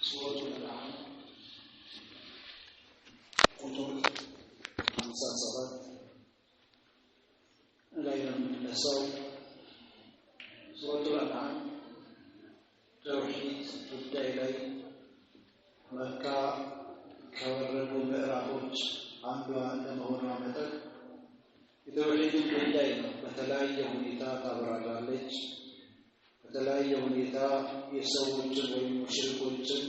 سورة الأنعام ቁጥር 57 ላይ ነው የምንነሳው። ሱረቱል አንዓም ተውሂድ ጉዳይ ላይ መካ ከወረዱ ምዕራፎች አንዷ እንደመሆኗ መጠን የተውሂድ ጉዳይ ነው በተለያየ ሁኔታ ታብራራለች። በተለያየ ሁኔታ የሰዎችን ወይም ሙሽሪኮችን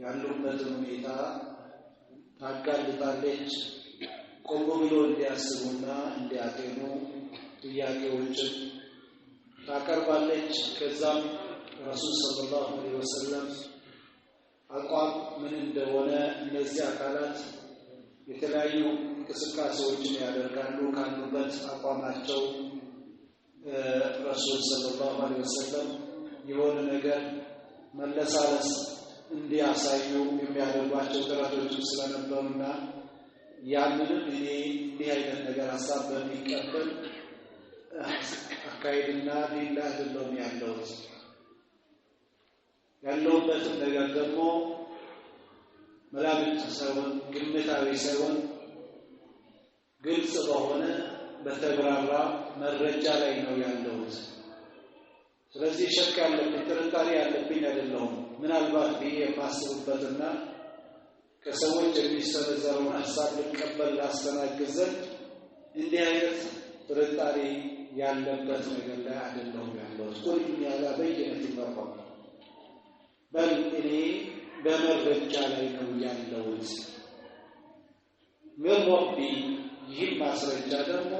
ያሉበትን ሁኔታ ታጋልጣለች። ቆም ብሎ እንዲያስቡና እንዲያጤኑ ጥያቄዎችን ታቀርባለች። ከዛም ረሱል ሰለላሁ ዐለይሂ ወሰለም አቋም ምን እንደሆነ እነዚህ አካላት የተለያዩ እንቅስቃሴዎችን ያደርጋሉ። ካሉበት አቋማቸው ረሱል ሰለላሁ ዐለይሂ ወሰለም የሆነ ነገር መለሳለስ እንዲያሳዩ የሚያደርጓቸው ጥረቶች ስለነበሩና ያንንም እኔ እንዲህ አይነት ነገር ሀሳብ በሚቀበል አካሄድና ዲን ላይ አይደለም ያለውበትን ነገር ደግሞ መላምት ሳይሆን ግምታዊ ሳይሆን ግልጽ በሆነ በተብራራ መረጃ ላይ ነው ያለሁት። ስለዚህ ሸክ ያለብኝ ጥርጣሬ ያለብኝ አይደለሁም። ምናልባት ብዬ የማስብበትና ከሰዎች የሚሰነዘረውን ሀሳብ ልቀበል ላስተናግድ ዘንድ እንዲህ አይነት ጥርጣሬ ያለበት ነገር ላይ አይደለሁም ያለሁት። ቁል ያላ በይነት ይመርቋል በል እኔ በመረጃ ላይ ነው ያለሁት። ምን ረቢ ይህ ማስረጃ ደግሞ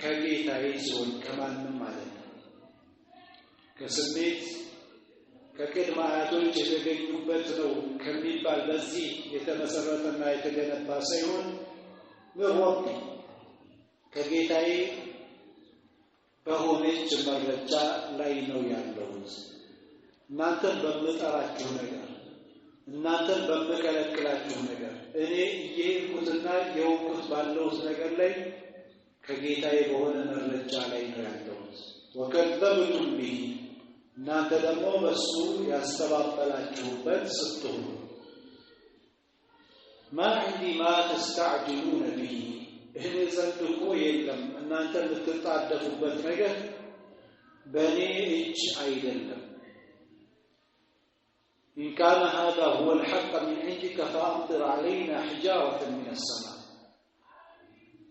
ከጌታዬ ሲሆን ከማንም ማለት ነው። ከስሜት ከቅድመ አያቶች የተገኙበት ነው ከሚባል በዚህ የተመሰረተና የተገነባ ሳይሆን ምን ረቢ ከጌታዬ በሆነች መረጃ ላይ ነው ያለሁት። እናንተን በምጠራችሁ ነገር እናንተን በምከለክላችሁ ነገር እኔ እየሄድኩትና የወቅት ባለሁት ነገር ላይ ከጌታዬ በሆነ መረጃ ላይ ነው ያለሁት። ወከዘብቱም ቢሂ እናንተ ደግሞ በሱ ያስተባበላችሁበት ስትሆኑ ማ ዒንዲ ማ ተስተዕጅሉነ ቢሂ እኔ ዘንድ እኮ የለም እናንተ የምትጣደፉበት ነገር በእኔ እጅ አይደለም። إن كان هذا هو الحق من عندك فأمطر علينا حجارة من السماء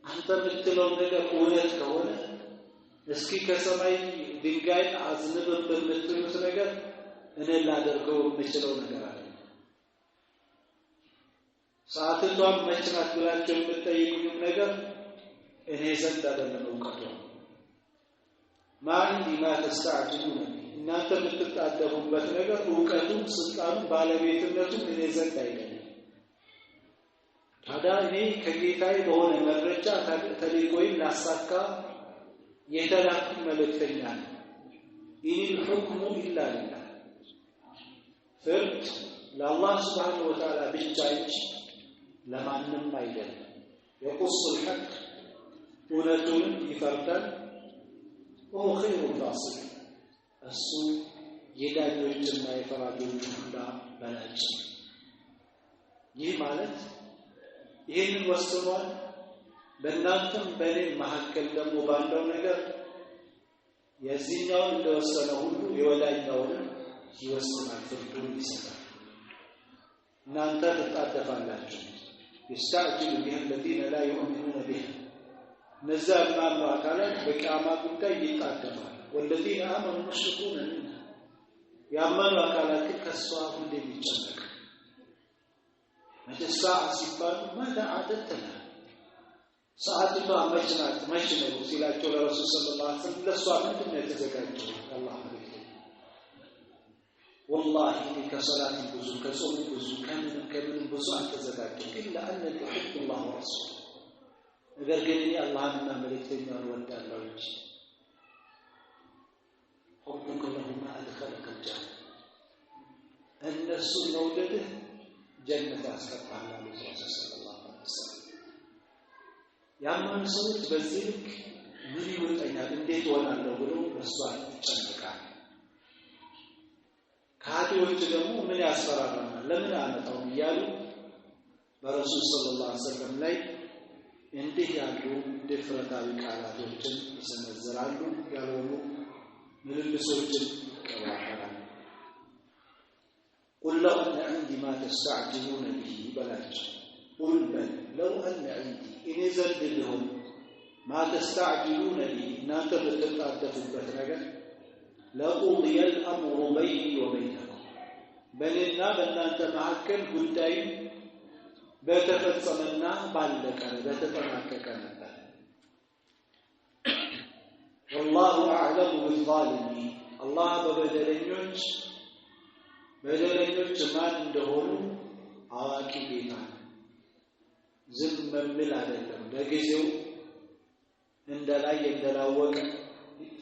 أنت بتلو ነገር እውነት ከሆነ እስኪ ከሰማይ ድንጋይ አዝንብብን የምትሉት ነገር እኔ ላደርገው የምችለው ነገር አለ። ሰዓቷን መች ናት ብላችሁ የምትጠይቁኝ ነገር እኔ ዘንድ አይደለም እውቀቱ። ማ ዒንዲ ማ ተስተዕጅሉነ እናንተ የምትጣደፉበት ነገር እውቀቱም ስልጣኑም ባለቤትነቱም እኔ ዘንድ አይደለም። ታዲያ እኔ ከጌታዬ በሆነ መረጃ ተልእኮዬን ላሳካ የተላኩ መልእክተኛ ነኝ። ኢኒል ሑክሙ ኢላ ሊላህ ፍርድ ለአላህ ሱብሓነሁ ወተዓላ ብቻ እንጂ ለማንም አይደለም። የቁሱል ሐቅ እውነቱን ይፈርዳል። ወሁ ኸይሩል ፋሲሊን እሱ የዳኞችና የፈራጆች ሁሉ በላጭ። ይህ ማለት ይህንን ወስኗል። በእናንተም በእኔም መካከል ደግሞ ባለው ነገር የዚህኛውን እንደወሰነ ሁሉ የወዳኛውንም ይወስናል፣ ፍርዱን ይሰጣል። እናንተ ትጣደፋላችሁ። يستعجل بها الذين لا يؤمنون به እነዛ ያልማሉ አካላት በቂያማ ጉዳይ ይጣደፋል። والذين آمنوا مشركون منها ያመኑ አካላት ከሷ ሁሉ የሚጨነቅ መተሳ ሲባል ማዳ አደተና ሰዓቱ መች ናት መች ነው ሲላቸው ለረሱል ሰለላሁ ዐለይሂ ወሰለም ለሷ ምንድን ነው የተዘጋጀው? አላህ ማለት والله ከሰላት ብዙ ከጾም ብዙ ከምንም ብዙ አልተዘጋጀም። إلا أن يحب الله ورسوله ነገር ግን እኔ አላህንና መልእክተኛውን እወዳለሁ እንጂ حبك لهما أدخلك الجنة الناس مولده جنة أسكتها على رسول صلى الله عليه وسلم يا من صوت بذلك من يوتينا እንዴት ሆናለሁ ብሎ በሷ ይጨነቃል። ካዲዎች ደግሞ ምን ያስፈራራናል? ለምን አመጣው ይያሉ በረሱል ሰለላሁ ዐለይሂ ወሰለም ላይ እንዲህ ያሉ ድፍረታዊ ቃላቶችን ይሰነዝራሉ ያልሆኑ ምልልሶችን ይቀባበራሉ قل لو أن عندي ما تستعجلون به بلاج قل بل لو أن عندي إن زد لهم ما تستعجلون به ناتب تتعدفوا بتنجا لقضي الأمر بيني وبينكم بل إننا أنت معكل قدائم بتفصلنا بالكنا بتتمككنا والله أعلم بالظالمين الله ببدلنيوش ማን እንደሆኑ አዋቂ ጌታ ዝም መምል አይደለም በጊዜው እንደላይ እንደላወቀ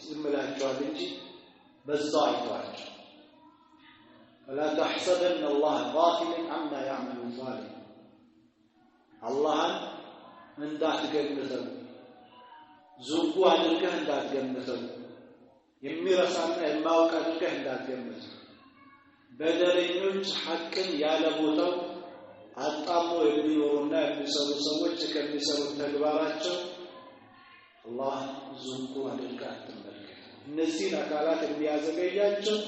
ዝምላቸዋል እንጂ በዛው አይቷቸው فلا تحسبن الله غافلا عما يعمل الظالم الله እንዳትገምተው ዙቁ አድርገህ እንዳትገምተው የሚረሳና የማውቅ አድርገህ እንዳትገምተው በደረኞች ሐቅን ያለ ቦታው አጣሞ የሚኖሩና የሚሰሩ ሰዎች ከሚሰሩ ተግባራቸው አላህ ዙቁ አድርገህ አትመልከት እነዚህ አካላት የሚያዘገያቸው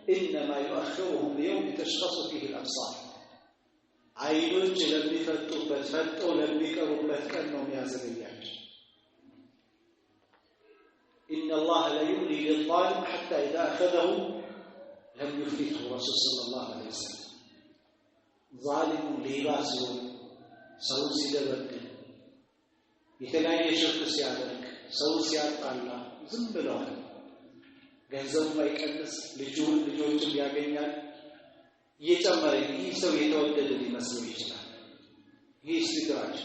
إنما يؤخرهم ليوم تشخص فيه الأبصار አይኖች ለሚፈጡበት ፈጠው ለሚቀሩበት ቀን ነው የሚያዘገያቸው إن الله لا يملي للظالم حتى إذا أخذه لم يفلته رسول صلى الله عليه وسلم ظالم لباسه ሰው ሲደበድብ የተለያየ ሽርክ ሲያደርግ ሰው ሲያጣላ ዝም ብለዋል ገንዘብ ማይቀንስ ልጆችም ያገኛል እየጨመረ ይህ ሰው የተወደደ ሊመስለው ይችላል ይህ ሲግራች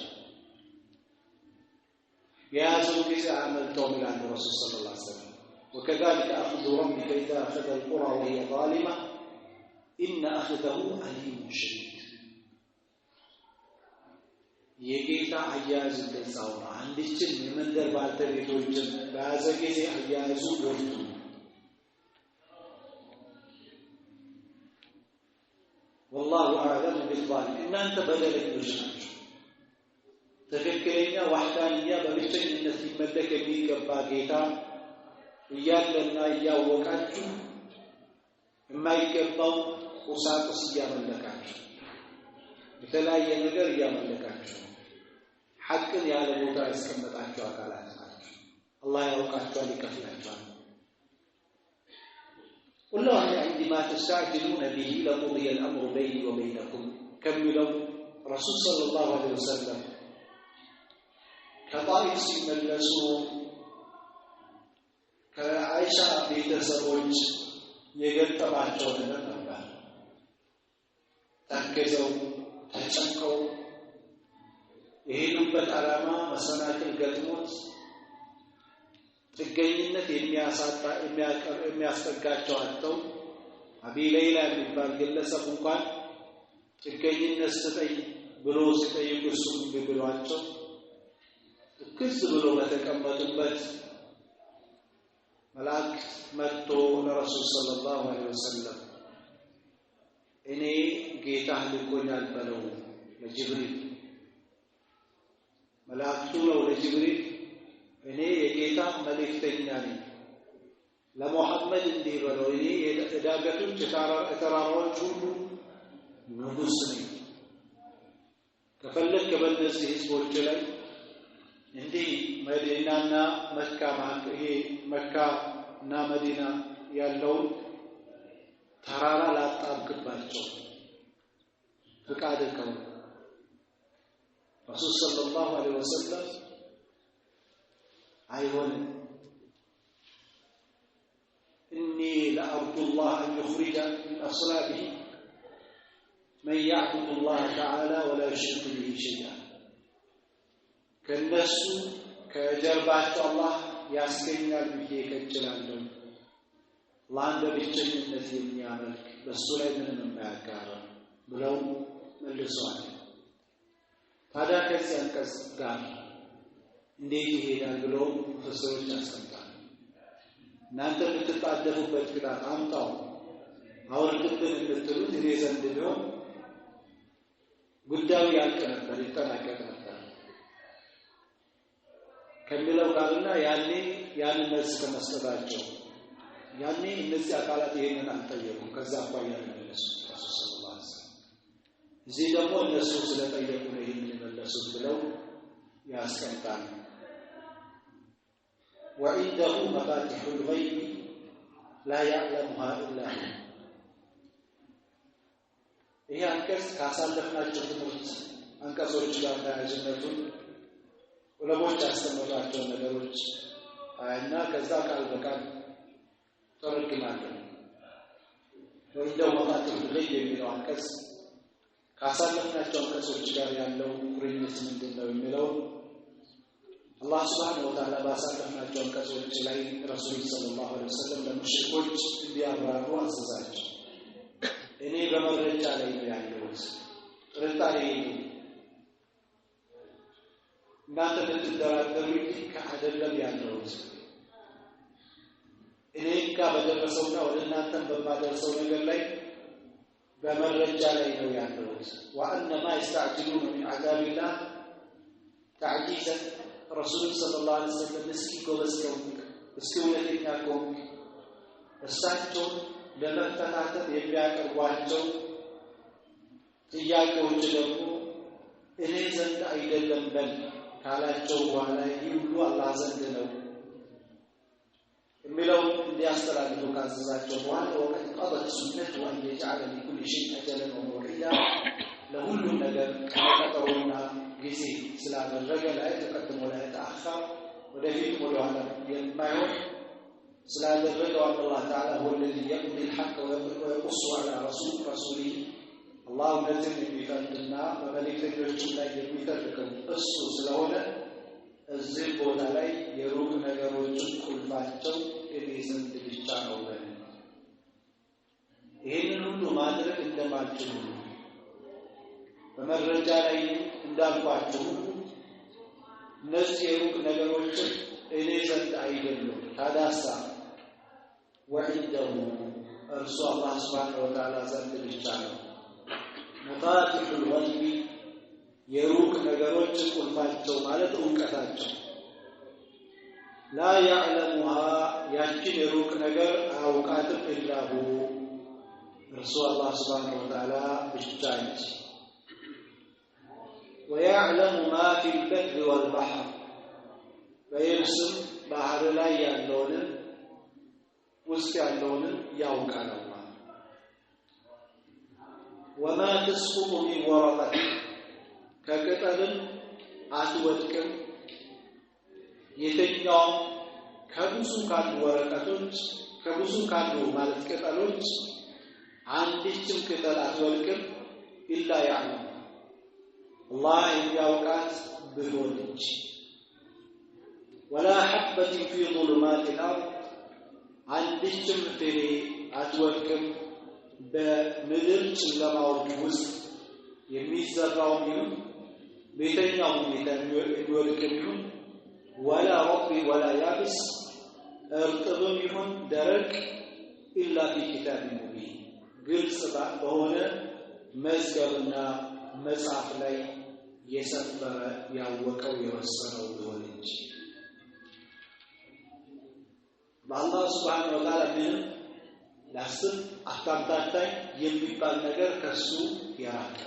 የያዘው ጊዜ አመልጠው ይላል ረሱል ሰለላሁ ዐለይሂ ወሰለም وكذلك أخذ ربك إذا أخذ القرى وهي ظالمة إن أخذه أليم شديد የጌታ አያያዝ እንደዛው ነው አንድችን የመንደር ባልተቤቶችን በያዘ ጊዜ አያያዙ ወርዱ والله أعلم بالظالمين إن أنت بدل المجرم تفكرين وحدانية بمشتغلነት ሊመለክ የሚገባ ጌታ እያለና እያወቃችሁ የማይገባው ቁሳቁስ እያመለካችሁ የተለያየ ነገር እያመለካችሁ ሐቅን ያለ ቦታ ያስቀመጣችሁ አካላት ናችሁ አላህ ያውቃችኋል ይከፍላችኋል والله عندما تستعجلون به لقضي الأمر بيني وبينكم كملوا رسول صلى الله عليه وسلم كطائف ሲመለሱ ከአይሻ ቤተሰቦች የገጠማቸው ነገር ነበር ታገዘው ተጨንቀው የሄዱበት ዓላማ መሰናክል ገጥሞት ጥገኝነት የሚያስጠጋቸው አጥተው አቢ ሌላ የሚባል ግለሰብ እንኳን ጥገኝነት ስጠኝ ብሎ ሲጠይቁ እሱም ቢብሏቸው ክስ ብሎ በተቀመጡበት መልአክ መጥቶ ለረሱል ሰለላሁ ዐለይሂ ወሰለም እኔ ጌታ ልኮኛል በለው ለጅብሪል መልአኩ ነው ለጅብሪል እኔ የጌታ መልእክተኛ ነኝ ለሙሐመድ እንዲበለው እኔ የዳገቶች ተራራዎች ሁሉ ንጉስ ነኝ ከፈለክ በእነዚህ ህዝቦች ላይ እንዲህ መዲናና መካ ይሄ መካና መዲና ያለው ተራራ ላጣብቅባቸው ፍቃድ ከው ረሱል ሰለላሁ ዐለይሂ ወሰለም አይሆንም إني لأرجو الله أن يخرج من أصلابه من يعبد الله تعالى ولا يشرك به شيئا ከነሱ ከጀርባቸው አላህ ያስገኛል ብዬ ከችላለሁ ለአንድ ብቸኝነት የሚያመልክ በሱ ላይ ምንም የማያጋራ ብለው መልሰዋል ታዲያ ከዚህ አንቀጽ ጋር እንዴት ይሄዳል ብለው ፍስሮች ያስቀምጣል እናንተ ብትጣደፉበት ግዳት አምጣው አውርድብን የምትሉት እኔ ዘንድ ቢሆን ጉዳዩ ያልቅ ነበር ይጠናቀቅ ነበር ከሚለው ጋርና ያንን መልስ ከመስጠታቸው ያኔ እነዚህ አካላት ይሄንን አልጠየቁም ከዛ አኳያ መለሱ ረሱል ሰለላሁ ዐለይሂ ወሰለም እዚህ ደግሞ እነሱ ስለጠየቁ ነው ይሄንን መለሱት ብለው ያስቀምጣሉ وعنده مفاتيح الغيب لا يعلمها إلا هو ይሄ አንቀጽ ካሳለፍናቸው ትምህርት አንቀጾች ጋር ተያያዥነቱን ዑለሞች ያስተምሯቸው ነገሮች እና ከዛ ቃል በቃል ተረክማለን ወንደው መፋቲህ الغيب የሚለው አንቀጽ ካሳለፍናቸው አንቀጾች ጋር ያለው ቁርኝት ምንድነው የሚለው አላህ Subhanahu Wa Ta'ala ባሳለፍናቸው አንቀጾች ላይ ረሱል ሰለላሁ ዐለይሂ ወሰለም ለሙሽሪኮች እንዲያብራሩ አዘዛቸው እኔ በመረጃ ላይ ያለሁት ጥርጣሬ እናንተ ልትደራደሩ ከአደለም ያለሁት እኔ በደረሰውና ወደ እናንተ በማደርሰው ነገር ላይ በመረጃ ላይ ነው ያለሁት ወአንማ ይስተዕጅሉነ من عذاب الله تعجيزا رسول صلى الله عليه وسلم እስኪውለተኛው እሳቸው ለመፈታተት የሚያቀርቧቸው ጥያቄዎች ደግሞ እኔ ዘንድ አይደለም በል ካላቸው በኋላ ይሁሉ አላህ ዘንድ ነው የሚለው እንዲያስተላልፉ ካዘዛቸው በኋላ ወቀት قضت سنته أن يجعل لكل شيء أجلا وموعدا ለሁሉ ነገር ቀጠሮና ጊዜ ስላደረገ ላይ ተቀድሞ ላይ ተአخر ወደፊት ወደኋላ የማይሆን ስላደረገው አላህ ተዓላ هو الذي يقضي الحق ويقص على رسوله الله ነጥብ የሚፈርድና በመልእክተኞቹ ላይ የሚፈርደው እሱ ስለሆነ እዚህ ቦታ ላይ የሩቅ ነገሮችን ቁልፋቸው ዘንድ ብቻ ነው ማለት ይሄንን ሁሉ ማድረግ እንደማይችሉ በመረጃ ላይ እንዳልኳችሁ እነዚህ የሩቅ ነገሮች እኔ ዘንድ አይደሉም ታዳሳ وعنده እርሱ አላህ Subhanahu Wa Ta'ala ዘንድ ብቻ ነው መፋቲህ الغيب የሩቅ ነገሮች ቁልፋቸው ማለት ዕውቀታቸው لا يعلمها ያችን የሩቅ ነገር አውቃትም إلا هو እርሱ አላህ Subhanahu Wa Ta'ala ብቻ ነው ويعلم ما في البر والبحر በየብስም ባህር ላይ ያለውን ውስጥ ያለውን ያውቃል አላህ وما تسقط من ورقة ከቅጠልም አትወድቅም የተኛው ከብዙ ካሉ ወረቀቶች ከብዙ ካሉ ማለት ቅጠሎች አንዲችም ቅጠል አትወድቅም ኢላ ያዕለም الله يوقات بهونج ولا حبة في ظلمات الأرض عندكم فري أتوكم بمدر لماوت وسط يميزراو يوم بيتنياو يولكم ولا رطب ولا يابس ارتضم يهم درك إلا في كتاب مبين قلت بهنا مزقرنا መጽሐፍ ላይ የሰፈረ ያወቀው የወሰነው ሊሆን እንጂ በአላህ Subhanahu Wa Ta'ala ምን ላስብ አታምታታይ የሚባል ነገር ከሱ ያራቀ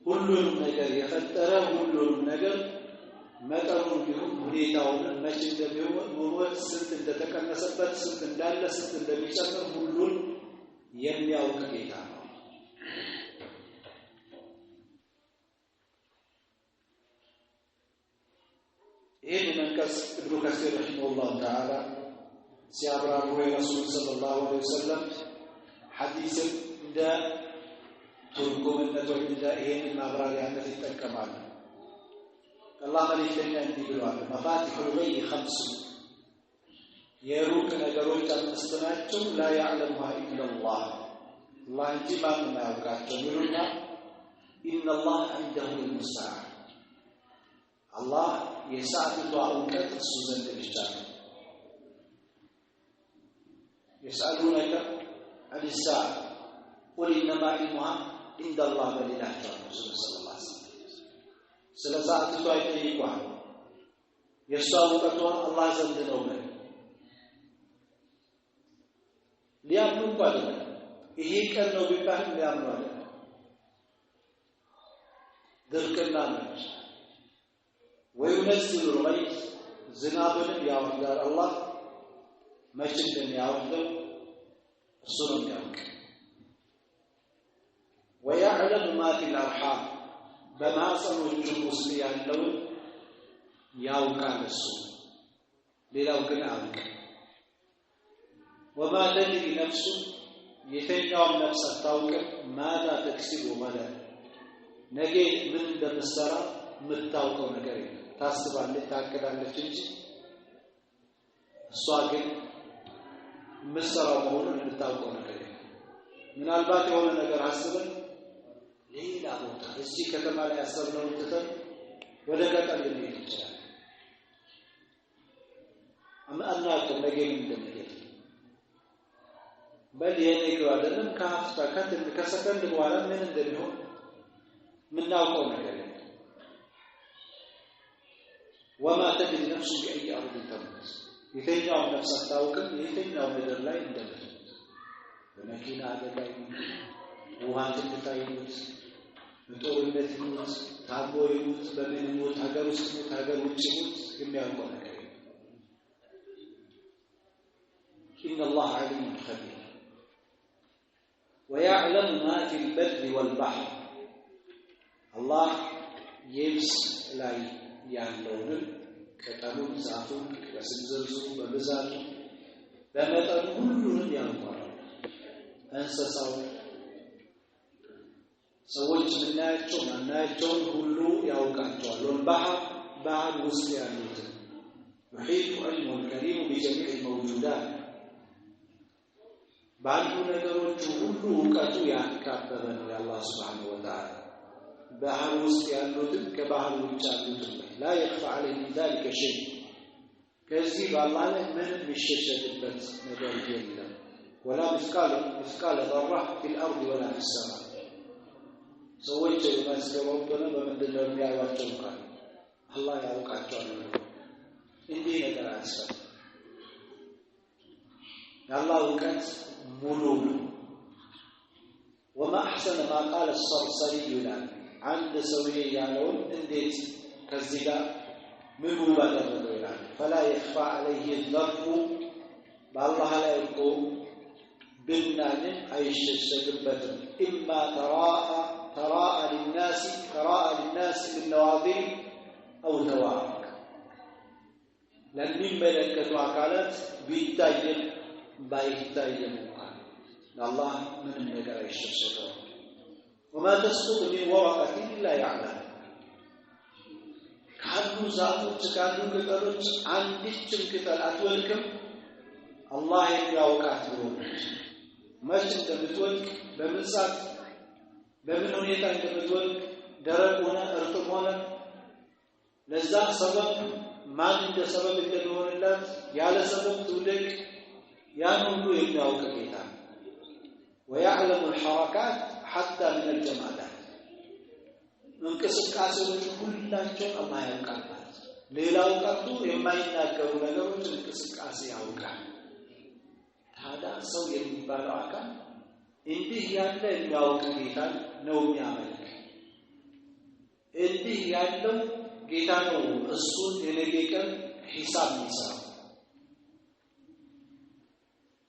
ሁሉንም ነገር የፈጠረ ሁሉንም ነገር መጠኑን ቢሆን ሁኔታውን መቼ እንደሚሆን ስንት እንደተቀነሰበት ስንት እንዳለ ስንት እንደሚጨምር ሁሉን የሚያውቅ ጌታ ነው إيه من كسر ابن كثير رحمه الله تعالى سيابر أبو رسول صلى الله عليه وسلم حديث دا تركم النتوى دا إيه من أبرار يعني في الكمال الله مليك لنا عندي بالوعد مفاتيح الغيب 5 يروك نجروك المستناتهم لا يعلمها إلا الله الله انتباه ما يوقعتم يقولنا إن الله عنده المستعان الله يساعد دعوتك السوزن بالجان يسألونك عن الساعة قل إنما علمها ኢንደላህ በሊላቸው ሰለላሁ ዐለይሂ ወሰለም ስለ ሰዓቱ አይጠይቋል የሷ ወቀቷ አላህ ዘንድ ነው ማለት ሊያምኑ እንኳን ይሄ ቀን ነው ቢባል ሊያምኑ አለ ድርቅና ነች وينزل الغيث ዝናብን ያወርዳል አላህ መቼ እንደሚያወርደው እሱ ነው የሚያውቅ ويعلم ما في الارحام በማህፀኖቹ ውስጥ ያለውን ያውቃል እሱ ሌላው ግን አውቅ وما تدري نفس የተኛው ነፍስ አታውቅም ማዛ ተክሲቡ ማለት ነገ ምን እንደምትሰራ የምታውቀው ነገር የለም ታስባለች ታቀዳለች እንጂ እሷ ግን የምትሰራው መሆኑን የምታውቀው ነገር የለም ምናልባት የሆነ ነገር አስበን ሌላ ቦታ እዚህ ከተማ ላይ ያሰብነውን ትተን ወደ ገጠር ልንሄድ እንችላለን አናውቅም ነገ ምን እንደሚሄድ በል የነገው አይደለም ከሰከንድ በኋላ ምን እንደሚሆን ምናውቀው ነገር የለም وما تدري نفس بأي أرض تموت يتيجاو نفس አታውቅም የትኛው ምድር ላይ እንደምትሞት በመኪና አደጋ ውሃት እንድታዩት በጦርነት ይሙት ታቦ ይሙት በምን ይሙት ሀገር ውስጥ ይሙት ሀገር ውጭ ይሙት የሚያውቀው ነገር إن الله عليم خبير ويعلم ما في البر والبحر الله يبس لا ያለውን ከተሉን ዛፉን በስንዘርዙ በብዛቱ በመጠኑ ሁሉንም ያውቃል እንስሳው ሰዎች ምናያቸው ማናያቸው ሁሉ ያውቃቸዋል ባህር ውስጥ ያሉት يحيط علمه الكريم بجميع الموجودات ባሉ ነገሮች ሁሉ ዕውቀቱ ያካበበ ነው የአላህ Subhanahu Wa Ta'ala ባህር ውስጥ ያሉትን ከባህር ውጭ ያሉትን لا يخفى عليه من ذلك شيء ከዚህ በአላህ ላይ ምንም የሚሸሸግበት ነገር የለም ولا مثقال ذرة في الأرض ولا في السماء ሰዎች የማስገባውና በመንደር የሚያዩዋቸው እንኳን አላህ ያውቃቸዋል እንዲህ ነገር አስፈ የአላህ ዕውቀት ሙሉ ነው وما أحسن ما قال الصرصري لنا عند سويه ያለውን እንዴት ከዚህ ጋር ምን ባደረገው ይላል فلا يخفى عليه الذر بالله لا يقوم بالنان አይሸሸግበትም إما تراءى للناس بالنواظر أو توارق ለሚመለከቱ አካላት ቢታየም ባይታየም እንኳን ለአላህ ምንም ነገር አይሸሸገው وما تسقط من ورقة إلا يعلم ካሉ ዛፎች ካሉ ቅጠሎች አንዲትም ቅጠል አትወልቅም አላህ ያውቃት ብሎ መቼ እንደምትወልቅ በምን ሰዓት በምን ሁኔታ እንደምትወልቅ ደረቅ ሆነ እርጥብ ሆነ ለዛ ሰበብ ማን እንደሰበብ እንደሆነላት ያለ ሰበብ ትውልቅ ያን ሁሉ የሚያውቅ ጌታ ويعلم الحركات حتى من الجمادات እንቅስቃሴዎች ሁላቸው አላህ ያውቃል ሌላው ቀርቶ የማይናገሩ ነገሮች እንቅስቃሴ ያውቃል ታዲያ ሰው የሚባለው አካል እንዲህ ያለ የሚያውቅ ጌታ ነው የሚያመልክ እንዲህ ያለው ጌታ ነው እሱን የነገ ቀን ሂሳብ የሚሰራው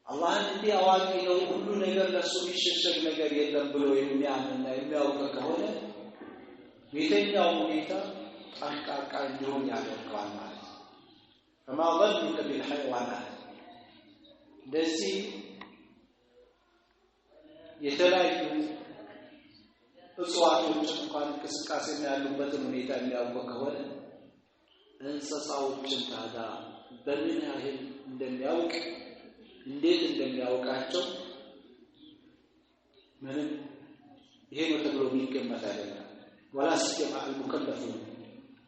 አላህ እንዲህ አዋቂ ነው ሁሉ ነገር ለሱ የሚሸሸግ ነገር የለም ብሎ የሚያምንና የሚያውቅ ከሆነ የትኛው ሁኔታ ጠንቃቃ እንዲሆን ያደርገዋል ማለት ነው فما ظنك بالحيوانات እንደዚህ የተለያዩ እጽዋቶች እንኳን እንቅስቃሴ ያሉበትን ሁኔታ የሚያውቅ ከሆነ እንስሳዎችን ታዲያ በምን ያህል እንደሚያውቅ እንዴት እንደሚያውቃቸው ምንም ይሄ ነው ተብሎ የሚገመት አይደለም ولا سيما المكلفون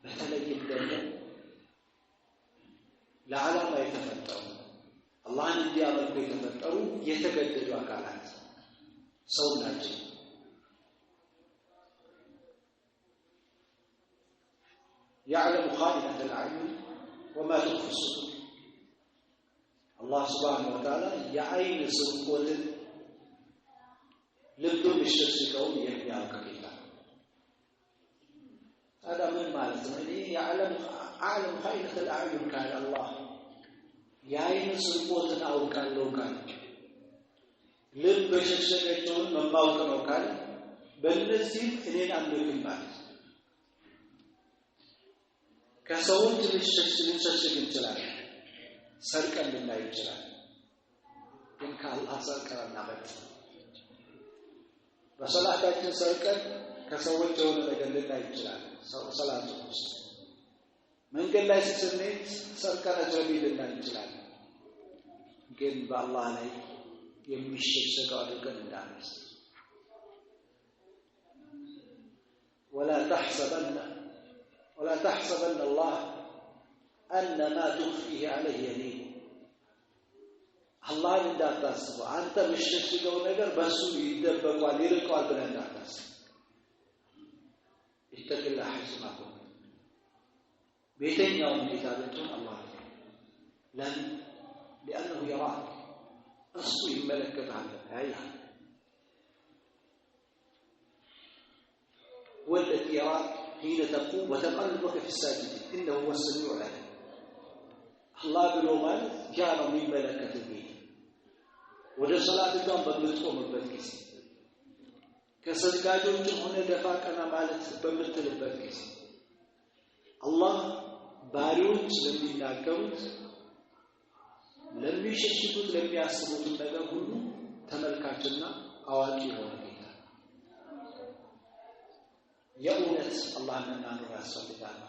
በተለይም ደግሞ ለዓላማ የተፈጠሩ አላህን እንዲያመልኩ የተፈጠሩ የተገደዱ አካላት ሰው ናቸው يعلم خائنة الأعين وما تخفي الصدور الله سبحانه وتعالى يعين سرقوة لبدو بالشرسكون يحيى كبيرا هذا من مالتنا يعلم أعلم خائنة الأعين كان الله يعين سرقوة أو كان لو كان لب بالشرسكون من موقع كان بالنسبة إلينا أملك المال كسوت للشرسك الجلال سرقا لله الجلال إن كان الله سرقا نابت በሰላታችን ሰርቀን ከሰዎች የሆነ ነገር ልናይ እንችላለን ሰላቱ ውስጥ መንገድ ላይ ስንሄድ ሰርቀን አጅነቢ ልናይ እንችላለን ግን በአላህ ላይ የሚሸሸገው አድርገን እንዳንስ ولا تحسبن الله أن ما تخفيه عليه يمين الله እንዳታስበው አንተ ምሽሽገው ነገር በሱ ይደበቃል ይርቀዋል ብለህ እንዳታስብ ይተክላ ሐስማሁ ቤተኛው ኪታበቱን አላህ ለምን لأنه يراك እሱ ይመለከታል ያያል والذي يراك حين تقوم وتقلبك في الساجدين إنه هو السميع العليم الله ብሎ ማለት ያ ነው የሚመለከትህ ወደ ሶላት ጋር በምትቆምበት ጊዜ ከሰጋጆች ሆነ ደፋ ቀና ማለት በምትልበት ጊዜ አላህ ባሪዎች ለሚናገሩት ለሚሸሽቱት ለሚያስቡት ነገር ሁሉ ተመልካችና አዋቂ ሆነ ጌታ የእውነት አላህን እናኖር ያስፈልጋል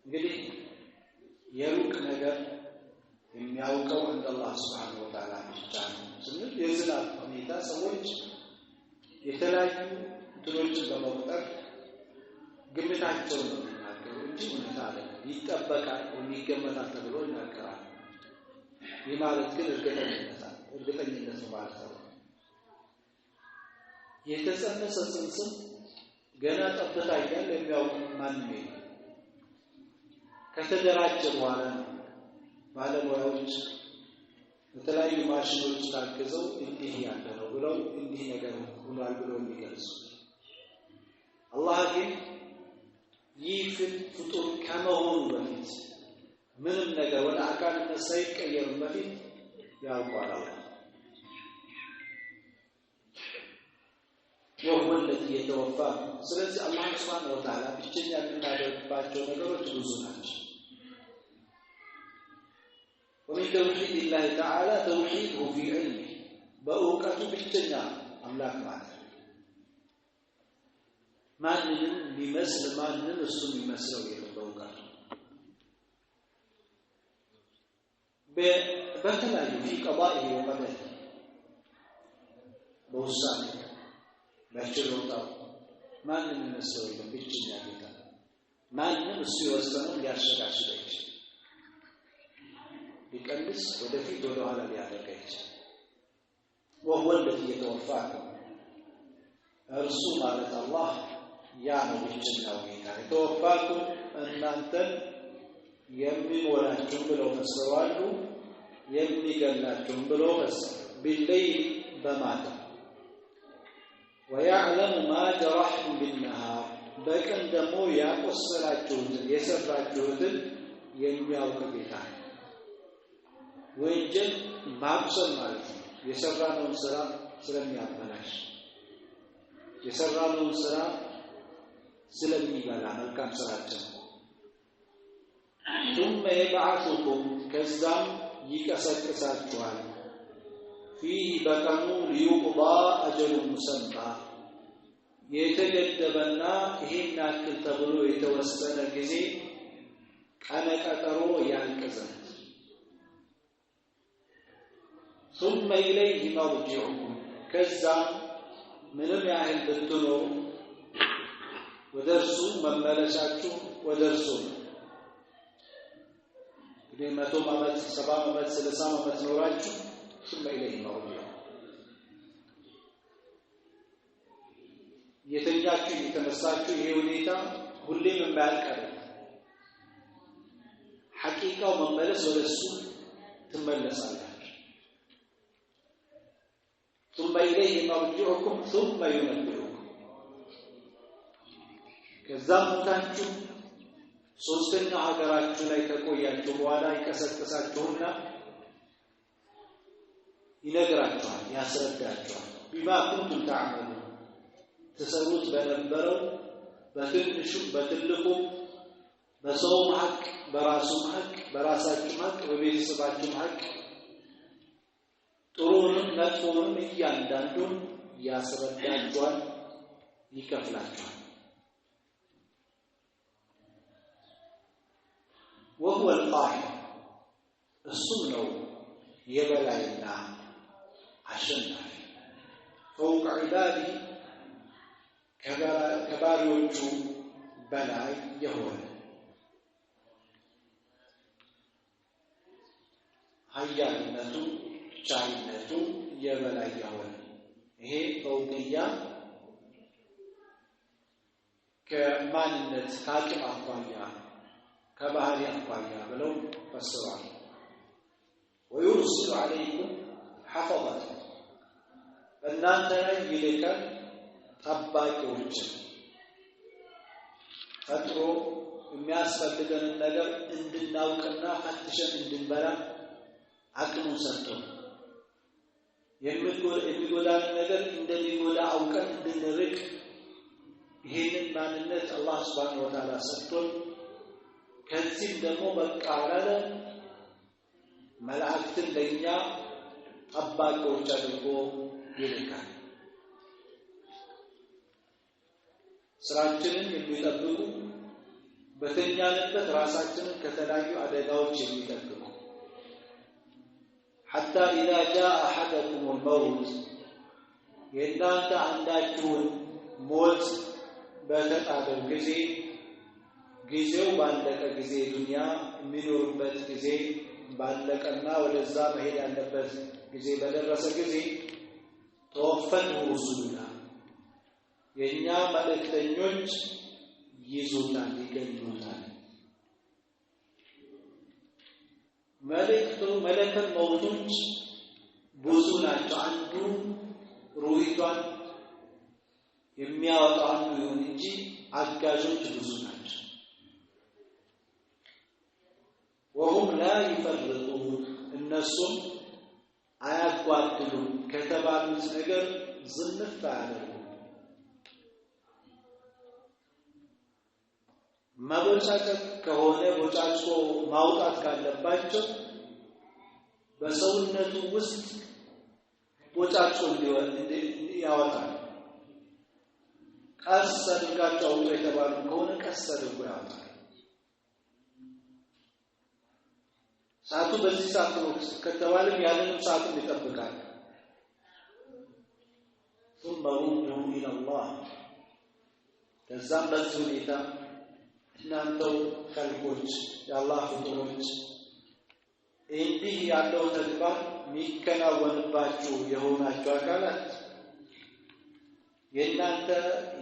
እንግዲህ የሩቅ ነገር የሚያውቀው እንደ አላህ Subhanahu Wa Ta'ala ብቻ ነው ስንል የዝናብ ሁኔታ ሰዎች የተለያዩ እንትኖችን በመቁጠር ግምታቸውን ነው የሚናገሩ እንጂ እውነት አይደለም ይጠበቃል የሚገመታል ተብሎ ይናገራል ይህ ማለት ግን እርግጠኝነት ነው ማለት ነው የተጸነሰ ጽንስም ገና ጠብታ እያለ የሚያውቅ ማንም የለም ከተደራጀ በኋላ ባለሙያዎች የተለያዩ ማሽኖች ታግዘው እንዲህ ያለ ነው ብለው እንዲህ ነገር ሆኗል ብለው የሚገልጹ አላህ ግን ይህ ፍጡር ከመሆኑ በፊት ምንም ነገር ወደ አካልነት ሳይቀየር በፊት ያውቃል وهو الذي يتوفاكم ስለዚህ አላህ Subhanahu Wa Ta'ala ብቸኛ የምናደርግባቸው ነገሮች ብዙ ናቸው ومن توحيد الله تعالى توحيده في علمه በእውቀቱ ብቸኛ አምላክ ማለት ማንንም ሊመስል ማንንም እሱ የሚመስለው የለም በእውቀቱ በተለያዩ في قضائه وقدره በውሳኔ በችሎታው ማንንም የሚመስለው የለም ብቸኛ ጌታ ማንንም እሱ የወሰነው ሊያሸጋሽግ አይችልም ሊቀንስ ወደፊት ወደ ኋላ ሊያደርግ አይችልም وهو الذي يتوفاكم እርሱ ማለት አላህ ያ ነው ብቸኛው ጌታ የተወፋኩም እናንተን የሚሞላችሁ ብለው ፈስረዋል የሚገላችሁ ብለው ፈስረዋል بالليل በማታ ويعلم ما جرحتم بالنهار በቀን ደግሞ ያቆሰላችሁትን የሰራችሁትን የሚያውቅ ጌታ ወንጀል ማብሰል ማለት ነው የሰራነውን ስራ ስለሚያበላሽ የሰራነውን ስራ ስለሚበላ መልካም ስራችን ثم يبعثكم ከዛም ይቀሰቅሳችኋል فيه በቀኑ ليقضى أجل مسمى የተገደበና ይሄን ያክል ተብሎ የተወሰነ ጊዜ ቀነ ቀጠሮ ያልቀዘን ثم إليه مرجعكم ከዛም ምንም ያህል ብትኖሩ ወደርሱ መመለሳችሁ ወደርሱ እንግዲህ 100 ዓመት 70 ዓመት 60 ዓመት ኖራችሁ ثم إليه مرجعكم እየተኛችሁ እየተነሳችሁ ይሄ ሁኔታ ሁሌም የማያልቅ ሐቂቃው መመለስ ወደሱ ትመለሳላችሁ ثم إليه مرجعكم ثم ينبئكم ከዛም ሞታችሁ ሶስተኛ ሀገራችሁ ላይ ተቆያችሁ በኋላ ይቀሰቅሳችሁና ይነግራችኋል ያስረዳችኋል ቢማ ኩንቱም ተዓመሉ ተሰሩት በነበረው በትንሹ በትልቁ በሰው ሐቅ በራሱ ሐቅ በራሳችሁ ሐቅ በቤተሰባችሁ ሐቅ ጥሩንም መጥፎንም እያንዳንዱን ያስረዳችኋል ይከፍላችኋል وهو القاهر السنة يبلاينا عشنا فوق عبادي كباريوچو بلاي يهون ሀያልነቱ ቻይነቱ የበላይ የሆነ ይሄ ፈውቅያ ከማንነት ከአቅም አኳያ ከባህሪ አኳያ ብለው ፈስረዋል ويرسل عليكم حفظة እናንተ ላይ ይልካል ጠባቂዎችን ፈጥሮ የሚያስፈልገንን ነገር እንድናውቅና ፈትሸን እንድንበላ አቅሙን ሰጥቶ የሚጎዳን ነገር እንደሚጎዳ አውቀን እንድንርቅ ይሄንን ማንነት አላህ Subhanahu Wa Ta'ala ሰጥቶን ከዚህ ደግሞ በቃላለ መላእክትን ለኛ ጠባቂዎች አድርጎ ይልካል ስራችንን የሚጠብቁ በተኛንበት ራሳችንን ከተለያዩ አደጋዎች የሚጠብቁ حتى إذا جاء أحدكم الموت ينانت عندكم موت በተጣደው ጊዜ ጊዜው ባለቀ ጊዜ ዱንያ የሚኖርበት ጊዜ ባለቀና ወደዛ መሄድ ያለበት ጊዜ በደረሰ ጊዜ ተወፈኑ ሩሱልና የኛ መልእክተኞች ይዙታል ይገኙታል መለከት መውቶች ብዙ ናቸው አንዱ ሩሂቷን የሚያወጣው ይሁን እንጂ አጋዦች ብዙ ናቸው وهم لا يفرطون እነሱም አያጓድሉም ከተባሉት ነገር ዝንፍ አያደርጉም ማቦቻቸው ከሆነ ቦቻቾ ማውጣት ካለባቸው በሰውነቱ ውስጥ ቦቻቾ ያወጣል ቀስ አድርጋቸው የተባሉ ከሆነ ቀስ አድርጎ ያወጣል ሰዓቱ በዚህ ሰዓት ነው ከተባለም ያንንም ሰዓቱን ይጠብቃል ثم ردوا الى الله ከዛም በዚህ ሁኔታ እናንተው ከልቦች የአላህ ፍጡሮች እንዲህ ያለው ተግባር የሚከናወንባችሁ የሆናችሁ አካላት የእናንተ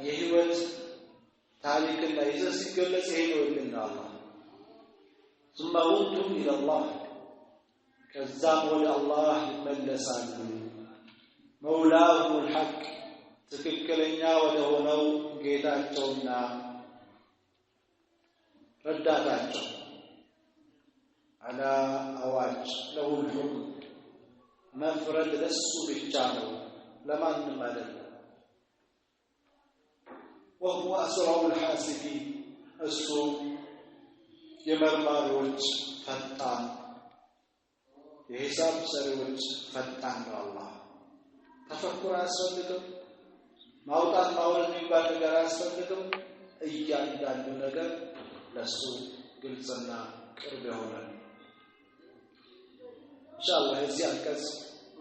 የህይወት ታሪክና ይዘት ሲገለጽ ይሄ ነው ይልና አላህ ثم ردوا الى الله ከዛም ወደ አላህ ይመለሳሉ መውላሁ الحق ትክክለኛ ወደ ሆነው ጌታቸውና ረዳታቸው አላ አዋጅ ለሁሉ መፍረድ ለሱ ብቻ ነው ለማንም አይደለም وهو أسرع الحاسبين እሱ የመርማሪዎች ፈጣን የሂሳብ ሰሪዎች ፈጣን ነው አላህ ተፈኩር አያስፈልግም ማውጣት ማውረድ የሚባል ነገር አያስፈልግም እያንዳንዱ ነገር ለሱ ግልጽና ቅርብ ይሆናል ኢንሻአላህ እዚህ አንቀጽ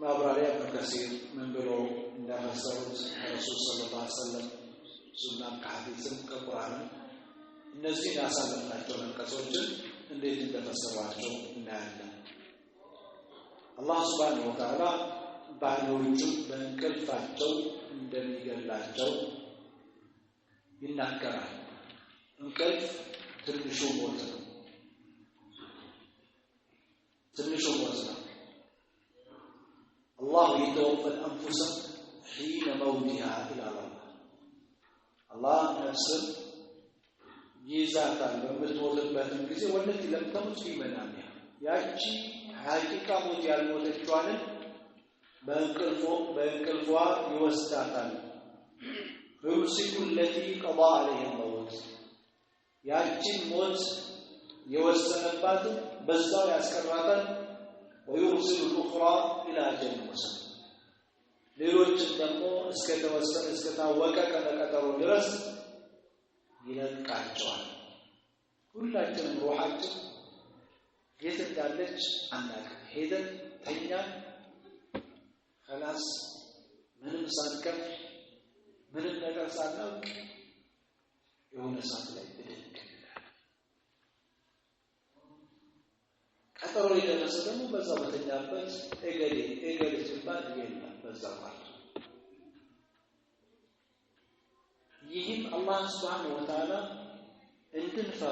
ማብራሪያ በከሲር ምን ብሎ እንደፈሰሩት ረሱል ሰለላሁ ዐለይሂ ወሰለም ሱና ከሐዲስም ከቁርአን እነዚህ ያሳለፍናቸው አንቀጾችን እንዴት እንደፈሰሯቸው እናያለን አላህ Subhanahu Wa Ta'ala ባሪያዎቹ በእንቅልፋቸው እንደሚገላቸው ይናገራል። እንቅልፍ ትንሹ ሞት ነው። ትንሹ ሞት ነው። الله يتوفى الأنفس حين موتها إلى الله الله نفسه ይዛታል በምትሞትበትም ጊዜ ወለቲ ለም ተሙት في منامها ያቺ ሐቂቃ ሞት ያልሞተችዋን በእንቅልፏ ይወስዳታል። فيمسك التي قضى عليها الموت ያቺን ሞት የወሰነባት በዛው ያስቀራታል። ويرسل الأخرى إلى أجل مسمى ሌሎች ደግሞ እስከታወቀ ቀጠሮ ድረስ ይለቃቸዋል። ሁላችንም ሩሃችን የት እንዳለች አናውቅም። ሄደን ተኛን خلاص ምንም ሳንከፍ ምንም ነገር ሳናውቅ የሆነ ሰዓት ላይ ብድግ ቀጠሮ የደረሰ ደግሞ በዛ በተኛበት እገሌ ሲባል የለም በዛ ማለት ይህም አላህ Subhanahu Wa Ta'ala እንድንፈራ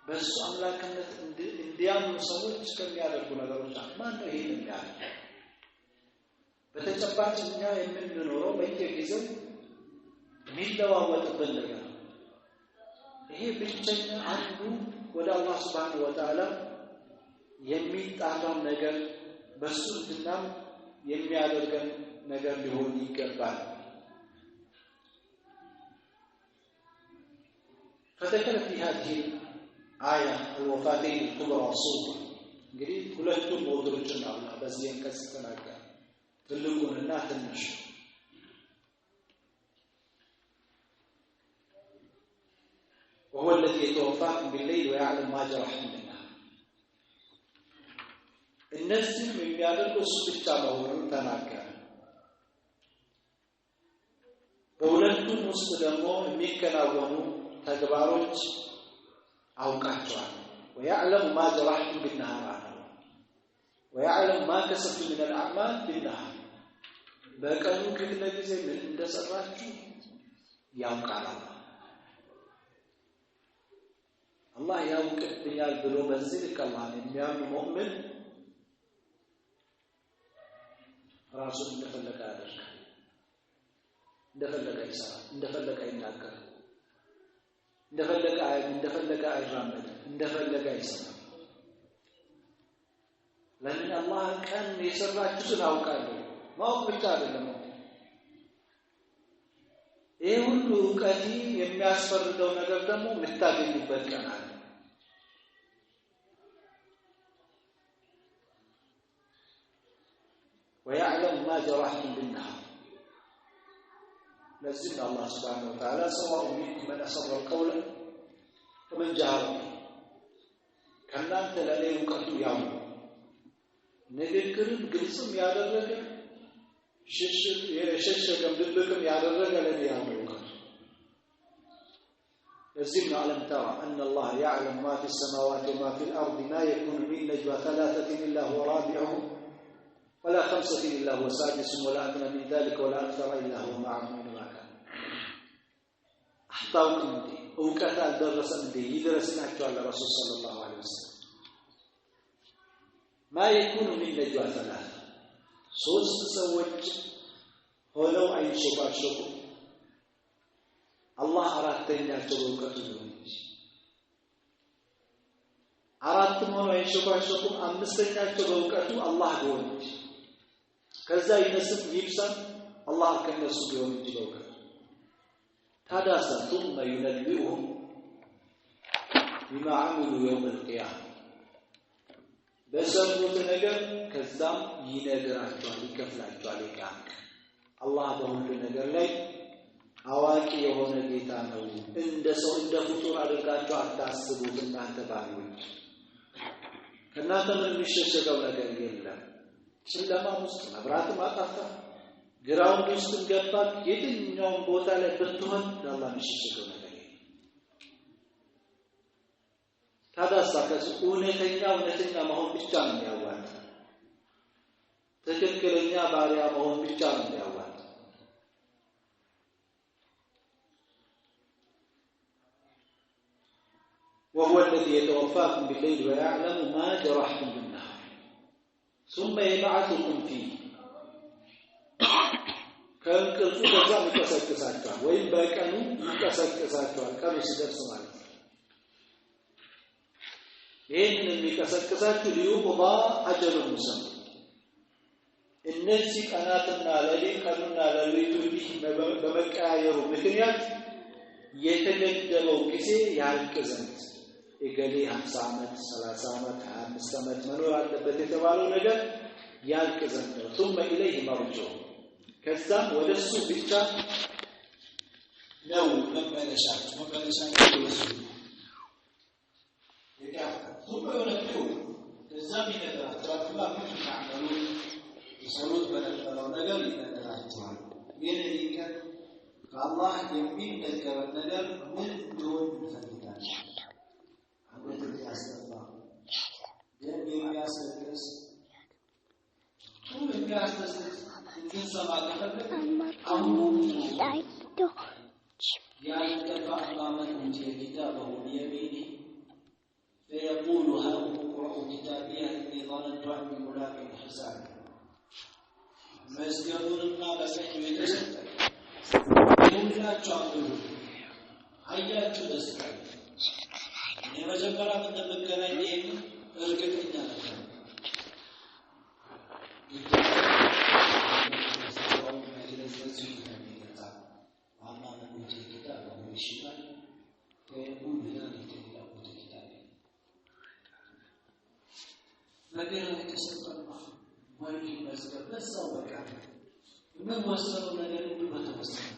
በሱ አምላክነት እንዲያምኑ ሰዎች ከሚያደርጉ ነገሮች ማን ነው ይሄን የሚያደርግ? በተጨባጭ እኛ የምንኖረው በየጊዜው የሚለዋወጥብን ነገር ይሄ ብቸኛ አንዱ ወደ አላህ Subhanahu Wa Ta'ala የሚጣራው ነገር በሱ እንድናም የሚያደርገን ነገር ሊሆን ይገባል። فذكر في هذه الآية الوفاتين الكبرى والصغرى እንግዲህ ሁለቱም ሞቶችን አላህ በዚህ አንቀጽ ተናገረ፣ ትልቁንና ትንሹ። وهو الذي يتوفاكم بالليل ويعلم ما جرحتم بالنهار እነዚህም የሚያደርገው እሱ ብቻ መሆኑን ተናገረ። በሁለቱም ውስጥ ደግሞ የሚከናወኑ ተግባሮች አውቃቸዋል። ويعلم ما جرحتم بالنهار ويعلم ما كسبتم من الأعمال بالنهار በቀኑ ክፍለ ጊዜ ምን እንደሰራችሁ ያውቃል። አላህ ያውቅብኛል ብሎ በዚህ ልክ አላህን የሚያምን ሙእሚን ራሱን እንደፈለገ ያደርጋል፣ እንደፈለገ ይሰራል፣ እንደፈለገ ይናገራል፣ እንደፈለገ አይራመድም፣ እንደፈለገ ይሰራል። ለምን አላህ ቀን የሰራችሁትን አውቃለሁ። ማወቅ ብቻ አይደለም፣ ይሄ ሁሉ እውቀት የሚያስፈርደው ነገር ደግሞ የምታገኙበት ቀን አለ። ويعلم ما جرحتم بالنهار نزل الله سبحانه وتعالى سواء منكم من أسر القول ومن جهر به ከእናንተ ለኔ እውቀቱ ያው ንግግርን ግልጽም ያደረገ የሸሸገም ድብቅም ያደረገ ለኔ ያው እውቀቱ። لازم ألم ترى أن الله يعلم ما في السماوات وما في الأرض ما يكون من نجوى ثلاثة إلا هو رابعهم ولا خمسة إلا هو سادسهم ولا أدنى من ذلك ولا أكثر إلا هو معهم أينما كان. أحطاكم دي أوكاتا درسن دي يدرسنا على الرسول صلى الله عليه وسلم ما يكون من نجوى ثلاثة ሶስት ሰዎች ሆነው አይሸባሸቡ አላህ አራተኛቸው በእውቀቱ ነው እንጂ አራቱም ሆነው አይሸባሸቡም አምስተኛቸው በእውቀቱ አላህ ነው እንጂ ከዛ ይነስም ይብሳም አላህ ከነሱ ቢሆን እንጂ በእውቀቱ ታዳሳ ثم ينبئهم بما عملوا يوم القيامة በሰሩት ነገር ከዛም ይነግራቸዋል፣ ይከፍላቸዋል። ይቃም አላህ በሁሉ ነገር ላይ አዋቂ የሆነ ጌታ ነው። እንደ ሰው እንደ ፍጡር አድርጋችሁ አታስቡት እናንተ ባሪዎች። ከእናንተ ምን የሚሸሸገው ነገር የለም። ጨለማ ውስጥ መብራት ማጣፋ ግራውንድ ውስጥ ገባ የትኛውም ቦታ ላይ ብትሆን ለአላህ የሚሸሸገው ነገር ታዳሳከስ እውነተኛ መሆን ብቻ ነው የሚያዋጣ። ትክክለኛ ባሪያ መሆን ብቻ ነው የሚያዋጣ። وهو الذي يتوفاكم بالليل ويعلم ما جرحتم بالنهار ثم يبعثكم فيه ከእንቅልፉ በዛ ይቀሰቅሳቸዋል ወይም በቀኑ ይቀሰቅሳቸዋል ቀኑ ሲደርስ ማለት ነው ይህንን የሚቀሰቅሳችሁ ሊዩቁባ አጀሉ ሙሰማ እነዚህ ቀናትና ሌሊት ቀኑና ሌሊቱ እንዲህ በመቀያየሩ ምክንያት የተገደበው ጊዜ ያልቅ ዘንድ እገሌ 50 ዓመት 30 ዓመት 25 ዓመት መኖር አለበት የተባለው ነገር ያልቅ ዘንድ ነው ثم إليه مرجعون ከዛም ወደሱ ብቻ ነው መመለሻቸው ወደሱ ثم ينبئهم ከዛም ይነግራቸዋል ምን ታመሉ የሰሩት በነበረው ነገር ይነግራቸዋል ይሄን ከአላህ የሚነገር ነገር ምን እንደሆነ እንፈልጋለን አንተ ያስተባ የሚያስደስት ሁሉ የሚያስደስት እንሰማ ከፈለግ አሁን يتبع من أوتي كتابه بيمينه فيقول هاؤم اقرءوا كتابي إني ظننت أني ملاق حسابي مسجدنا بسحب يتسدد ሁላችሁ አንብቡ አያችሁ ደስታ የመጀመሪያ እንደምገናኝ ይሄን እርግጠኛ ነኝ ነገር የተሰጠና ወይም መስገድ ለሰው በቃ ምን ወሰነው ነገር ሁሉ በተወሰነ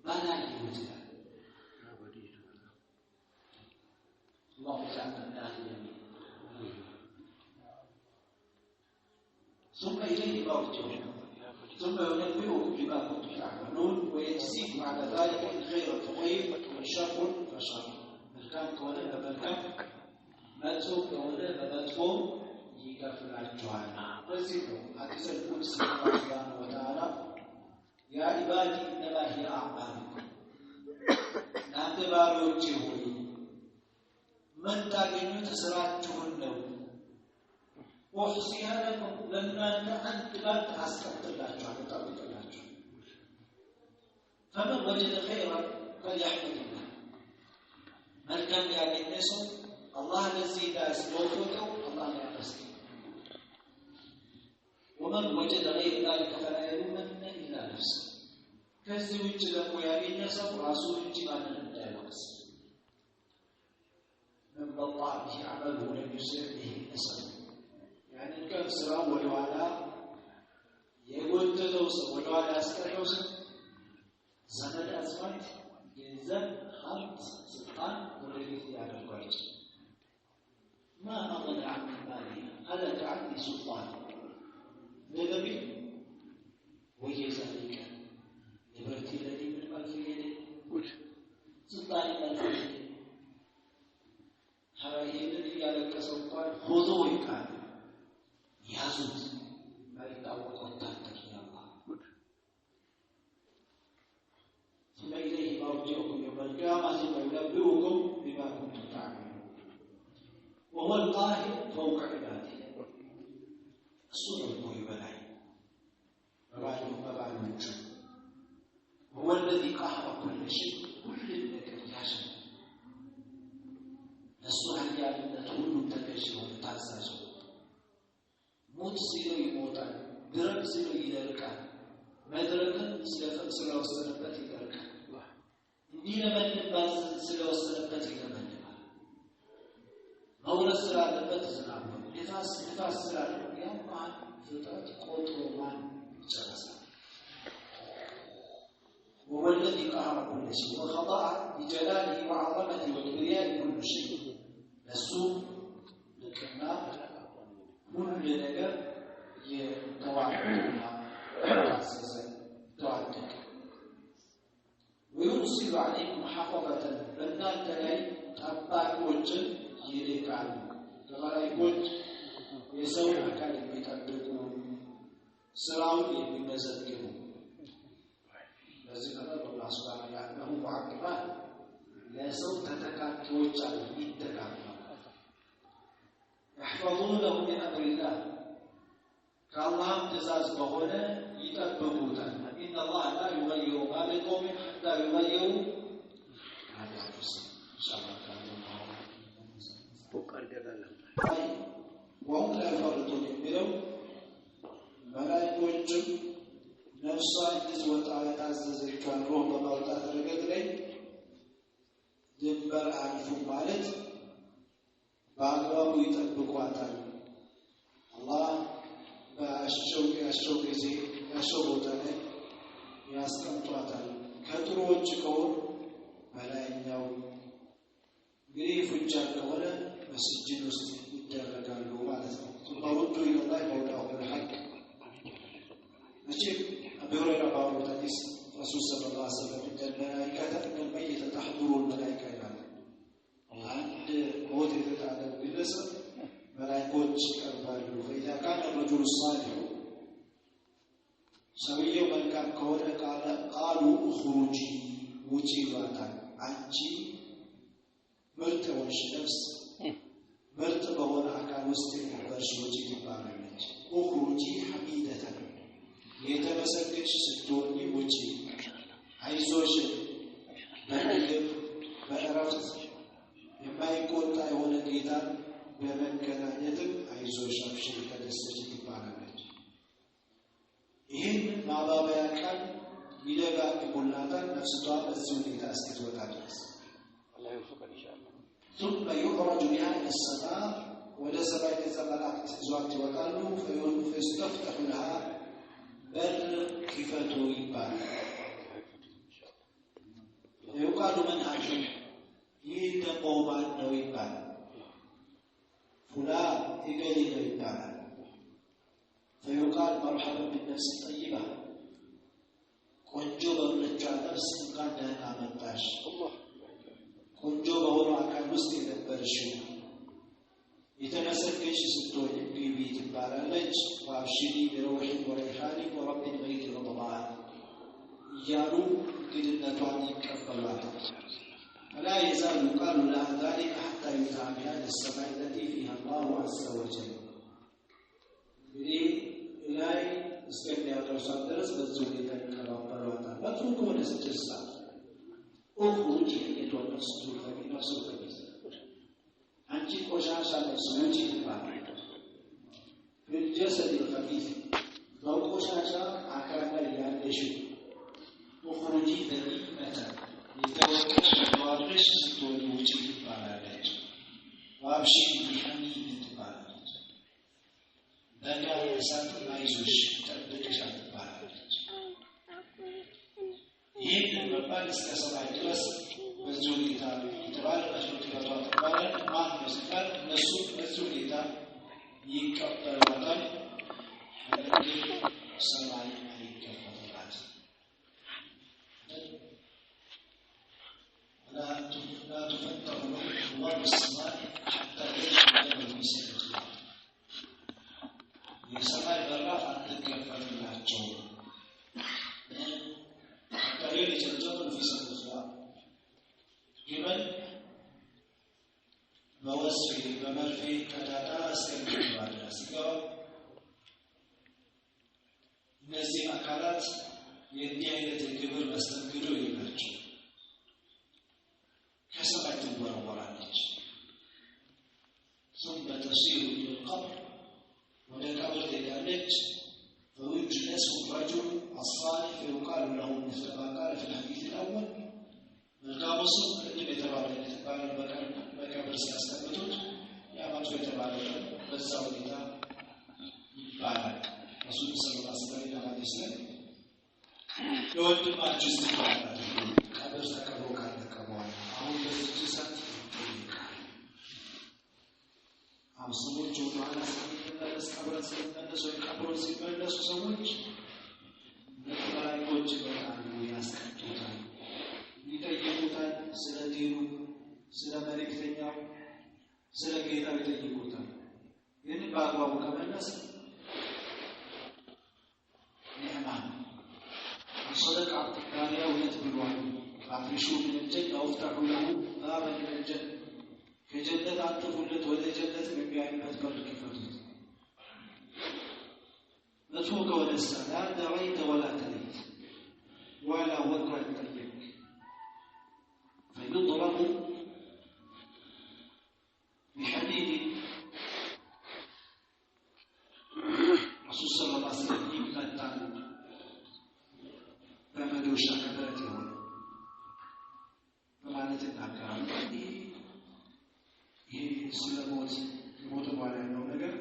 ባናል ይችላል الله تعالى ثم إليه مرجعون ثم ينبئكم بما كنتم تعملون ويجزيكم على ذلك إن خير فخير وإن شر فشر ملكام كونه بملكام مدفوع كونه بمدفوع يكفرعجوان فزيكم حديث القدس الله سبحانه وتعالى يا عبادي إنما هي أعمالكم እናንተ ባሪያዎቼ ሆይ ምን ታገኙት ስራችሁን ነው ወፍሲሃ ለኩም ለእናንተ አንድ ባንድ አስቀጥላችኋለሁ ጠብቅላችሁ فمن وجد خيرا فليحمد الله መልካም ያገኘ ሰው አላህ ለዚህ ዳስወፈቀው አላህ ያመስግን ومن وجد غير ذلك فلا يلومن إلا نفسه ከዚህ ውጭ ደግሞ ያገኘ ሰው ራሱን እንጂ ማንን እንዳይወቅስ من بطأ به عمله ولم يسرع به نسبه يعني كان سراء والوعلاء يقول تدوس والوعلاء استدوس زمن أزمات ينزل خلط سلطان ورغيث على القريش ما أغنى عن مالي هلك عني سلطان نذبي وهي ذلك يبرتي الذي من ألف يده سلطان ألف يده هذا على السلطان خذوا يقال يازوت ما يتعوق تحتك يا الله ثم إليه مرجعكم يوم القيامة ثم ينبئكم بما كنتم تعملون وهو القاهر فوق عباده الصدر يبلعي مبعد الوجود هو الذي قهر كل شيء كل الذكر يعشق السؤال ያለበት ሁሉ ተከሽፎ ታሳሽ ሞት ሲለው ይሞታል ድረቅ ሲለው ይደርቃል መድረክን ስለወሰነበት ይደርቃል እንዲህ ለመንባዝ ስለወሰነበት ይለመልማል መውረስ ስላለበት ዝናብ ነው ንፋስ ስላለበት ያማን ፍጥረት ቆጥሮ ማን ይጨርሳል وهو الذي قهر كل شيء وخضع بجلاله وعظمته وكبرياء كل شيء السوء لكنا كل ነገር የተዋቀረና ተዋቀረ ويرسل عليكم حفظة በእናንተ ላይ ጠባቂዎችን ይልካል ተባራይዎች የሰው አካል የሚጠብቁ ስራውን የሚመዘግቡ ለዚህ ነገር አላህ Subhanahu Wa Ta'ala ሙዓቂባት ለሰው ተተካኪዎች አሉ يحفظونه من أمر الله كالله تزاز بهنا يتبقوتان إن الله لا يغير ما بقوم حتى يغيروا ما بأنفسهم إن شاء الله تعالى بكر جدلا وهم لا يفرطون يقولون ملائكة نفسها تزوت على تعزز كان روح بموتات رجلين ድንበር አልፉ ማለት በአግባቡ ይጠብቋታል አላህ በአሸው ጊዜ ያሸው ቦታ ላይ ያስቀምጧታል ከጥሩዎች ከሆኑ በላይኛው እንግዲህ ፉጃር ከሆነ በስጅን ውስጥ ይደረጋሉ ማለት ነው ثم إلى الله مولاهم الحق نجيب أبي هريرة بارو حديث رسول صلى الله عليه وسلم إن الملائكة إن الميت تحضر الملائكة عند موت يتعلم بالنسب ملائكة يقربالو فإذا كان الرجل الصالح سويه من كان كونه قالوا اخرجي وجيباتا أنجي مرت وش نفس مرت بهون أكان وستين برش وجي تبارنج اخرجي حميدة يتمسكش ستوني وجي عايزوش بنجب بأرفت يما يكون تايونا جيتان بمن كنانيتم عايزوش أبشر كدستش تبارنج ይህን ማባበያ ቃል ይደጋግሙላታል ነፍስቷ በዚህ ሁኔታ እስክትወጣ ድረስ አላህ ይወፍቀን ኢንሻአላህ ثم يخرج بها إلى السماء ወደ ሰማይ ተዘመላክት ይዟት ይወጣሉ فيستفتح لها በር ክፈቱ ይባላል يقال من هذا ይህ ደግሞ ማን ነው ይባላል فلان እገሌ ነው ይባላል فيقال مرحبا بالنفس الطيبة كنجوبة ونجع نفس كان دهنا منتاش كنجوبة ونوع كان مسلم برشو يتمسك كيش ستون بيبي تبارا لج وابشري بروح وريحان ورب غير رضبان يارو قدنا تواني كبلات فلا يزال يقال لها ذلك حتى يدعى بهذه السماء التي فيها الله عز وجل ላይ እስከሚያደርሳት ድረስ በዚህ ሁኔታ ይከባበሯታል በጥሩ ከሆነ ስድስት ሰዓት ኦፍሩጅ የተወነሱ ከሚነሱ ከሚስ አንቺ ቆሻሻ ነፍስ ውጪ ትባላለች بالجسد الخبيث በቆሻሻ አካል ላይ ያለሽው ኦፍሩጂ በሚመታ የተወቀሽ ተዋርደሽ ስትወጪ ውጪ ትባላለች ዋብሺ ቢሐሚድ ትባላለች በእንዲያ የእሳት አይዞሽ ጠብቅሻት ትባላለች ይህን መባል እስከ ሰማይ ድረስ በዚህ ሁኔታ የተባለ መስሎትበቷ ትባላል ማን ነው ሲባል እነሱ በዚህ ሁኔታ ይቀበሏታል ሰማይ አይከፈትላት لا تفتح له أبواب السماء حتى يدخل المسجد የሰማይ በራፍ አትከፈትላቸው ታዲያ የጀመረው ፍልስፍና ግመል በወስፊ በመርፌ ቀዳዳ እስከሚገባ ድረስ ይገባል እነዚህ አካላት የዚህ አይነት ግብር መስተንግዶ የላቸው ከሰማይ ትወረወራለች ثم تصير إلى القبر ولكبر ذلك فيجلس الرجل الصالح فيقال له مثل ما قال في الحديث الأول القابص الذي يتبع بكبر سيستقبطه يأمر يتبع بالزاوية يبارك رسول صلى الله عليه وسلم عليه السلام يود ما جزء كبر تكبر كان كبر أو جزء أو سمو جوعنا እስከብረት ሲመለሱ ከብረት ሲመለሱ ሰዎች ለተባራሪዎች በጣም ያስቀጡታል ይጠይቁታል ስለ ዲኑ ስለ መልእክተኛው ስለ ጌታው ይጠይቁታል ይህን በአግባቡ ከመለሰ ኒዕማ صدق ባሪያው እውነት ብሏል አፍሪሹ ምን الجنة وافتحوا له بابا من الجنة ከጀነት አጥፉለት ወደ ጀነት የሚያዩበት በር مطفوك ولا لا دعيت ولا تليت ولا وقع طيبك فيضرب بحديد رسول صلى الله عليه وسلم يمتع በመዶሻ ከብረት የሆነ በማለት እናገራለን። ይሄ ስለሞት ሞት በኋላ ያለው ነገር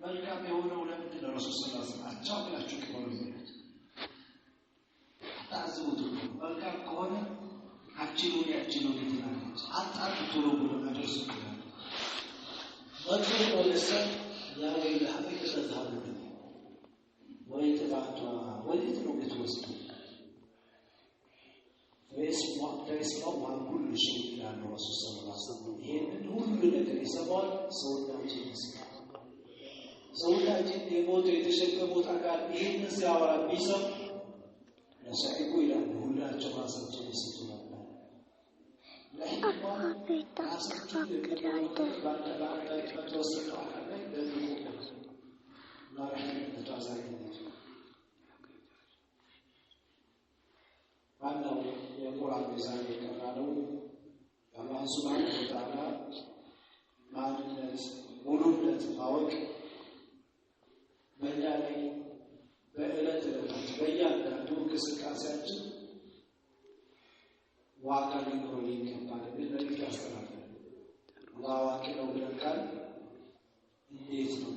መልካም የሆነው ለምንድን ነው? ረሱል ሰለላሁ ዐለይሂ ወሰለም አቻውላችሁ ከሆነ ይሉት አታዝቡት። መልካም ከሆነ አችሉን ያችሉን ይተናገሩ አጣጥ ቶሎ ብሎ ማድረስ ይችላል። ወጥቶ ወለሰ ያ ወይላ ሀቂቀ ተዛሉ ወይ ተባቷ ወዲት ነው የተወሰደ فيسمع كل شيء إلى الرسول صلى الله عليه وسلم ይሄንን ሁሉ ነገር ይሰማል። ሰውነታችን ይስማል። ሰውነታችን የሞት የተሸከሙት አካል ይሄንን ሲያወራ ቢሰማ ለሰይቁ ይላል ሁላቸው ራሳቸው ይስጡ ነበር። ዋናው የቁርአን ሚዛን የቀራነው አላህ ሱብሓነሁ ወተዓላ ማንነት ሙሉነት ማወቅ በእኛ ላይ በዕለት ዕለታችን በእያንዳንዱ እንቅስቃሴያችን ዋጋ ሊኖረው ይገባል ብል መልዕክት ያስተላልፋል። አላህ አዋቂ ነው ብለን ካል እንዴት ነው?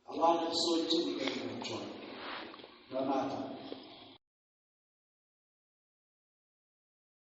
አላህ ነፍሶችን ይገድላቸዋል በማታ